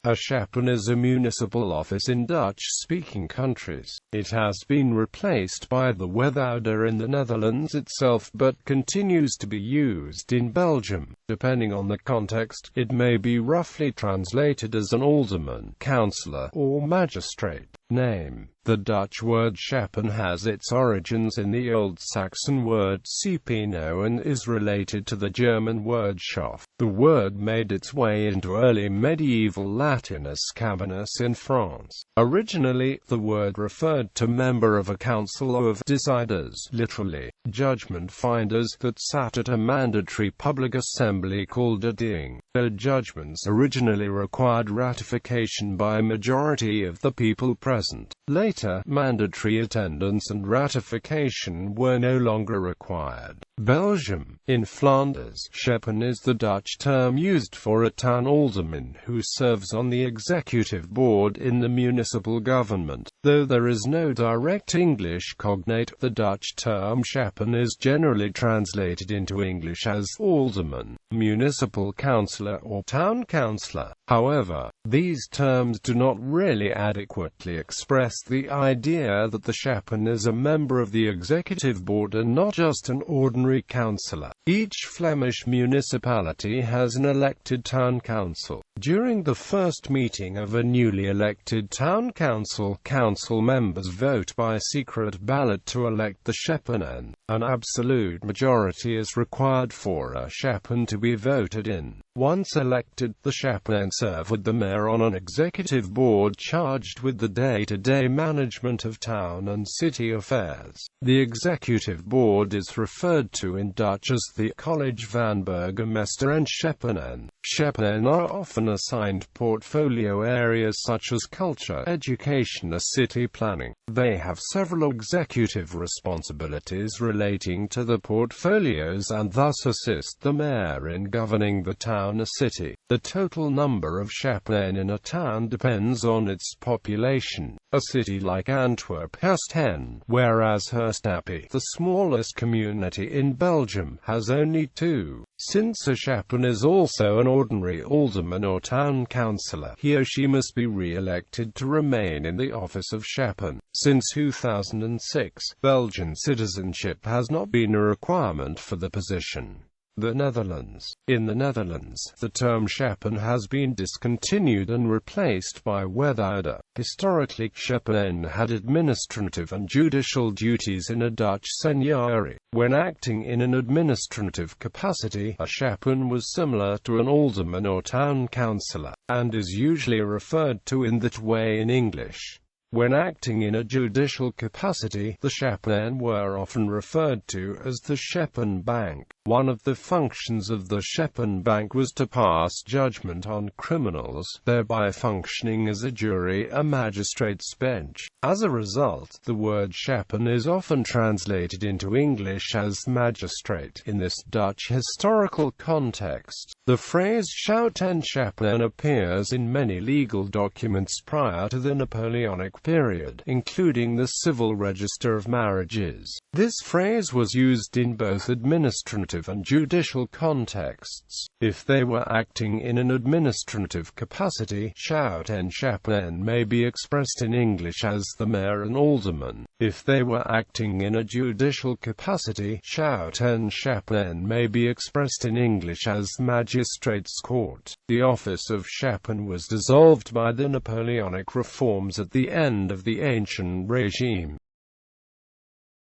A schepen is a municipal office in Dutch-speaking countries. It has been replaced by the wethouder in the Netherlands itself, but continues to be used in Belgium. Depending on the context, it may be roughly translated as an alderman, councillor, or magistrate. Name. The Dutch word schepen has its origins in the Old Saxon word Schepen and is related to the German word Schof. The word made its way into early medieval Latin as scabinus in France. Originally, the word referred to member of a council of deciders, literally, judgment finders, that sat at a mandatory public assembly called a ding. Their judgments originally required ratification by a majority of the people present. Later, mandatory attendance and ratification were no longer required. Belgium. In Flanders, schepen is the Dutch term used for a town alderman who serves on the executive board in the municipal government. Though there is no direct English cognate, the Dutch term schepen is generally translated into English as alderman, municipal councillor, or town councillor. However, these terms do not really adequately express the idea that the schepen is a member of the executive board and not just an ordinary councillor. Each Flemish municipality has an elected town council. During the first meeting of a newly elected town council, council members vote by secret ballot to elect the schepen. An absolute majority is required for a schepen to be voted in. Once elected, the schepen serve with the mayor on an executive board charged with the day-to-day management of town and city affairs. The executive board is referred to in Dutch as the College van Burgemeester en Schepen. Schepen are often assigned portfolio areas such as culture, education, or city planning. They have several executive responsibilities relating to the portfolios and thus assist the mayor in governing the town or city. The total number of schepen in a town depends on its population. A city like Antwerp has 10, whereas Herstappe, the smallest community in Belgium, has only 2. Since a schepen is also an ordinary alderman or town councillor, he or she must be re-elected to remain in the office of schepen. Since 2006, Belgian citizenship has not been a requirement for the position. The Netherlands. In the Netherlands, the term schepen has been discontinued and replaced by wethouder. Historically, schepen had administrative and judicial duties in a Dutch seigneury. When acting in an administrative capacity, a schepen was similar to an alderman or town councillor, and is usually referred to in that way in English. When acting in a judicial capacity, the schepen were often referred to as the scheppenbank. One of the functions of the scheppenbank was to pass judgment on criminals, thereby functioning as a jury, a magistrate's bench. As a result, the word schepen is often translated into English as magistrate. In this Dutch historical context, the phrase schout en schepen appears in many legal documents prior to the Napoleonic period, including the Civil Register of Marriages. This phrase was used in both administrative and judicial contexts. If they were acting in an administrative capacity, schout en schepen may be expressed in English as the mayor and alderman. If they were acting in a judicial capacity, schout en schepen may be expressed in English as magistrate's court. The office of schepen was dissolved by the Napoleonic reforms at the end of the ancient regime.